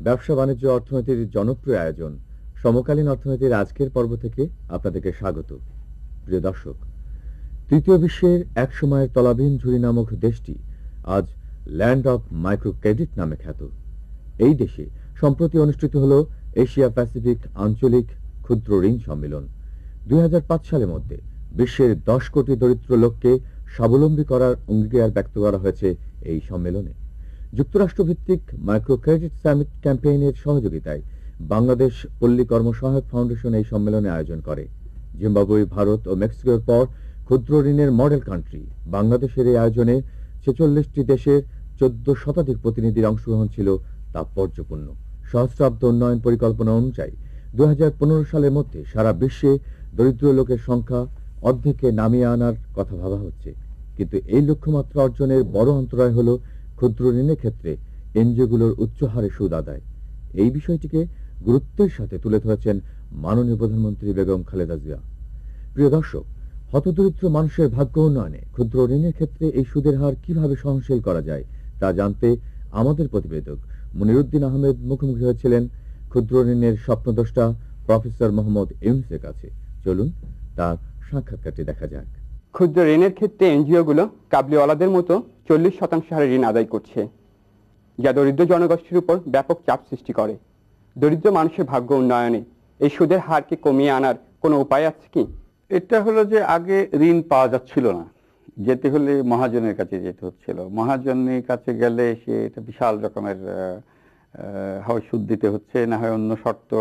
ব্যবসা বাণিজ্য অর্থনীতির জনপ্রিয় আয়োজন সমকালীন অর্থনীতির আজকের পর্ব থেকে আপনাদেরকে স্বাগত। প্রিয় দর্শক, তৃতীয় বিশ্বের এক সময়ের তলাবিহীন ঝুড়ি নামক দেশটি আজ ল্যান্ড অব মাইক্রো ক্রেডিট নামে খ্যাত। এই দেশে সম্প্রতি অনুষ্ঠিত হল এশিয়া প্যাসিফিক আঞ্চলিক ক্ষুদ্র ঋণ সম্মেলন। 2005 সালের মধ্যে বিশ্বের 10 কোটি দরিদ্র লোককে স্বাবলম্বী করার অঙ্গীকার ব্যক্ত করা হয়েছে এই সম্মেলনে। যুক্তরাষ্ট্রভিত্তিক মাইক্রো ক্রেডিট সামিট ক্যাম্পেইনের সহযোগিতায় বাংলাদেশ পল্লী কর্মসহায়ক ফাউন্ডেশন এই সম্মেলনে আয়োজন করে। জিম্বাবুয়ে, ভারত ও মেক্সিকোর পর ক্ষুদ্র ঋণের মডেল কান্ট্রি বাংলাদেশের এই আয়োজনে 46টি দেশের 14 শতাধিক প্রতিনিধির অংশগ্রহণ ছিল তাৎপর্যপূর্ণ। সহস্রাব্দ উন্নয়ন পরিকল্পনা অনুযায়ী 2015 সালের মধ্যে সারা বিশ্বে দরিদ্র লোকের সংখ্যা অর্ধেকে নামিয়ে আনার কথা ভাবা হচ্ছে। কিন্তু এই লক্ষ্যমাত্রা অর্জনের বড় অন্তরায় হল ক্ষুদ্র ঋণের ক্ষেত্রে এনজিওগুলোর উচ্চ হারে সুদ আদায়। এই বিষয়টিকে গুরুত্বের সাথে তুলে ধরেছেন মাননীয় প্রধানমন্ত্রী বেগম খালেদা জিয়া। প্রিয় দর্শক, হতদরিদ্র মানুষের ভাগ্য উন্নয়নে ক্ষুদ্র ঋণের ক্ষেত্রে এই সুদের হার কিভাবে সহনশীল করা যায় তা জানতে আমাদের প্রতিবেদক মনিরুদ্দিন আহমেদ মুখোমুখি হয়েছিলেন ক্ষুদ্র ঋণের স্বপ্নদ্রষ্টা প্রফেসর মোহাম্মদ ইউনুসের কাছে। চলুন তার সাক্ষাৎকারটি দেখা যাক। ক্ষুদ্র ঋণের ক্ষেত্রে এনজিওগুলো কাবলিওয়ালাদের মতো 40% হারে ঋণ আদায় করছে, যা দরিদ্র জনগোষ্ঠীর উপর ব্যাপক চাপ সৃষ্টি করে। দরিদ্র মানুষের ভাগ্য উন্নয়নে এই সুদের হারকে কমিয়ে আনার কোনো উপায় আছে কি? এটা হলো যে আগে ঋণ পাওয়া যাচ্ছিল না, যেতে হলে মহাজনের কাছে যেতে হচ্ছিল। মহাজনের কাছে গেলে সে এটা বিশাল রকমের হয় সুদ দিতে হচ্ছে, না হয় অন্য শর্ত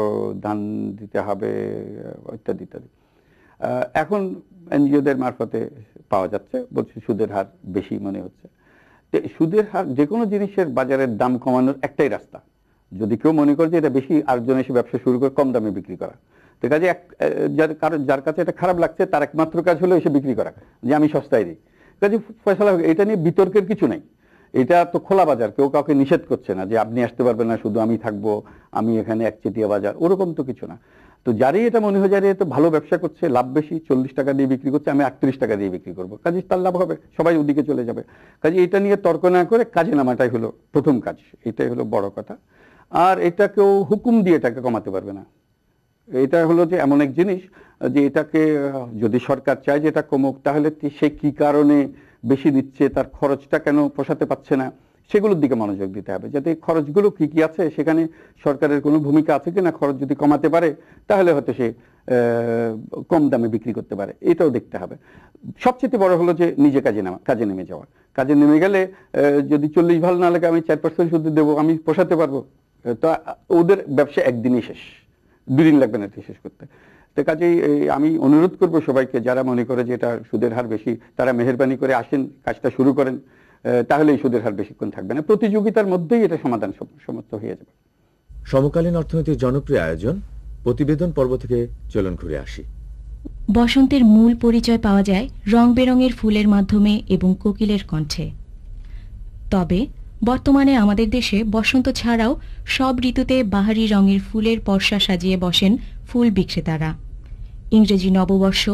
দান দিতে হবে, ইত্যাদি ইত্যাদি। এখন এনজিওদের মারফতে পাওয়া যাচ্ছে, বলছে সুদের হার বেশি মনে হচ্ছে। সুদের হার যে কোনো জিনিসের বাজারের দাম কমানোর একটাই রাস্তা, যদি কেউ মনে করে যে এটা বেশি, আরেকজন এসে ব্যবসা শুরু করে কম দামে বিক্রি করা। তো কাজে যার কাছে এটা খারাপ লাগছে তার একমাত্র কাজ হলো এসে বিক্রি করা, যে আমি সস্তায় দিই। কাজে ফয়সালা, এটা নিয়ে বিতর্কের কিছু নাই। এটা তো খোলা বাজার, কেউ কাউকে নিষেধ করছে না যে আপনি আসতে পারবেন না, শুধু আমি থাকবো, আমি এখানে একচেটিয়া বাজার, ওরকম তো কিছু না। তো যারই এটা মনে হয় যে তো ভালো ব্যবসা করছে, লাভ বেশি, 40 টাকা দিয়ে বিক্রি করছে, আমি 38 টাকা দিয়ে বিক্রি করবো, কাজে তার লাভ হবে, সবাই ওদিকে চলে যাবে। কাজে এটা নিয়ে তর্ক না করে কাজে নামাটাই হলো প্রথম কাজ, এটাই হলো বড় কথা। আর এটা কেউ হুকুম দিয়ে এটাকে কমাতে পারবে না। এটা হলো যে এমন এক জিনিস যে এটাকে যদি সরকার চায় যে এটা কমুক, তাহলে সে কি কারণে বেশি দিচ্ছে, তার খরচটা কেন পোষাতে পারছে না, সেগুলোর দিকে মনোযোগ দিতে হবে, যাতে খরচগুলো কি কি আছে, সেখানে সরকারের কোনো ভূমিকা আছে কিনা। খরচ যদি কমাতে পারে তাহলে হয়তো সে কম দামে বিক্রি করতে পারে, এটাও দেখতে হবে। সবচেয়ে বড় হলো যে নিজে কাজে নেমে যাওয়া। কাজে নেমে গেলে যদি 40 ভালো না লাগে, আমি 4% সুদ দেবো, আমি পোষাতে পারবো, তো ওদের ব্যবসা একদিনই শেষ, 2 দিন লাগবে না শেষ করতে। তো কাজেই আমি অনুরোধ করবো সবাইকে, যারা মনে করে যে এটা সুদের হার বেশি, তারা মেহেরবানি করে আসেন, কাজটা শুরু করেন, তাহলে এই সুদের হার বেশিক্ষণ থাকবে না। প্রতিযোগিতার মধ্যেই এটা সমাধান সমস্ত হয়ে যাবে। সমকালীন অর্থনীতির জনপ্রিয় আয়োজন প্রতিবেদন পর্ব থেকে চলুন ঘুরে আসি। বসন্তের মূল পরিচয় পাওয়া যায় রং বেরঙের ফুলের মাধ্যমে এবং কোকিলের কণ্ঠে। তবে বর্তমানে আমাদের দেশে বসন্ত ছাড়াও সব ঋতুতে বাহারি রঙের ফুলের পর্ষা সাজিয়ে বসেন ফুল বিক্রেতারা। ইংরেজি নববর্ষ,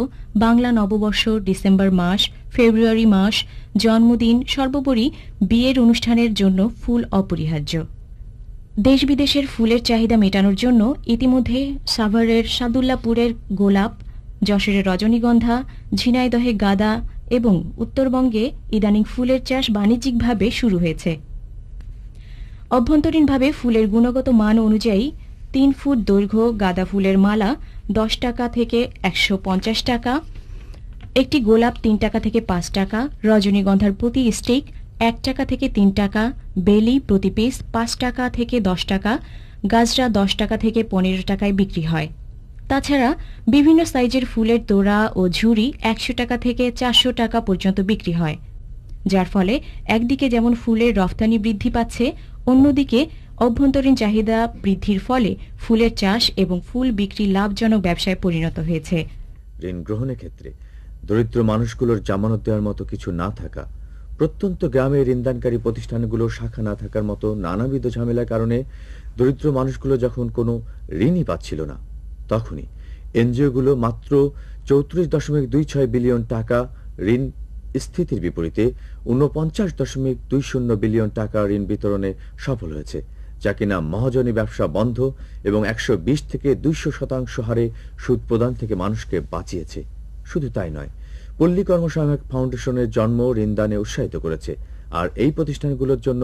বাংলা নববর্ষ, ডিসেম্বর মাস, ফেব্রুয়ারি মাস, জন্মদিন, সর্বোপরি বিয়ের অনুষ্ঠানের জন্য ফুল অপরিহার্য। দেশ বিদেশের ফুলের চাহিদা মেটানোর জন্য ইতিমধ্যে সাভারের সাদুল্লাপুরের গোলাপ, যশোরের রজনীগন্ধা, ঝিনাইদহে গাঁদা এবং উত্তরবঙ্গে ইদানিং ফুলের চাষ বাণিজ্যিকভাবে শুরু হয়েছে। অভ্যন্তরীণভাবে ফুলের গুণগত মান অনুযায়ী 3 ফুট দৈর্ঘ্য গাঁদা ফুলের মালা 10 টাকা থেকে 150 টাকা, একটি গোলাপ 3 টাকা থেকে 5 টাকা, রজনীগন্ধার প্রতি স্টিক 1 টাকা থেকে 3 টাকা, বেলি প্রতি পিস 5 টাকা থেকে 10 টাকা, গাজরা 10 টাকা থেকে 15 টাকায় বিক্রি হয়। তাছাড়া বিভিন্ন সাইজের ফুলের তোড়া ও ঝুড়ি 100 টাকা থেকে 400 টাকা পর্যন্ত বিক্রি হয়, যার ফলে একদিকে যেমন ফুলের রফতানি বৃদ্ধি পাচ্ছে, অন্যদিকে অভ্যন্তরীণ চাহিদা বৃদ্ধির ফলে ফুলের চাষ এবং ফুল বিক্রি লাভজনক ব্যবসায় পরিণত হয়েছে। ঋণ গ্রহণের ক্ষেত্রে দরিদ্র মানুষগুলোর জামানত দেওয়ার মতো কিছু না থাকা, প্রত্যন্ত গ্রামে ঋণদানকারী প্রতিষ্ঠানগুলোর শাখা না থাকার মতো নানাবিধ ঝামেলার কারণে দরিদ্র মানুষগুলো যখন কোনো ঋণই পাচ্ছিল না, তখনই এনজিওগুলো মাত্র 34.26 বিলিয়ন টাকা ঋণ স্থিতির বিপরীতে 49.20 বিলিয়ন টাকা ঋণ বিতরণে সফল হয়েছে, যা কিনা মহাজনী ব্যবসা বন্ধ এবং 120 থেকে 200% হারে সুদ প্রদান থেকে মানুষকে বাঁচিয়েছে। শুধু তাই নয়, পল্লী কর্মসহায়ক ফাউন্ডেশনের জন্ম ঋণদানে উৎসাহিত করেছে। আর এই প্রতিষ্ঠানগুলোর জন্য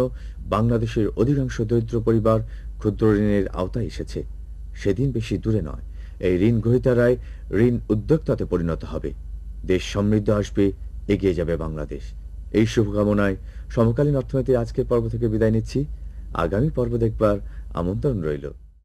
বাংলাদেশের অধিকাংশ দরিদ্র পরিবার ক্ষুদ্র ঋণের আওতায় এসেছে। সেদিন বেশি দূরে নয়, এই ঋণ গ্রহীতারাই ঋণ উদ্যোক্তাতে পরিণত হবে। দেশ সমৃদ্ধ আসবে, এগিয়ে যাবে বাংলাদেশ। এই শুভকামনায় সমকালীন অর্থনীতির আজকের পর্ব থেকে বিদায় নিচ্ছি। আগামী পর্ব দেখবার আমন্ত্রণ রইল।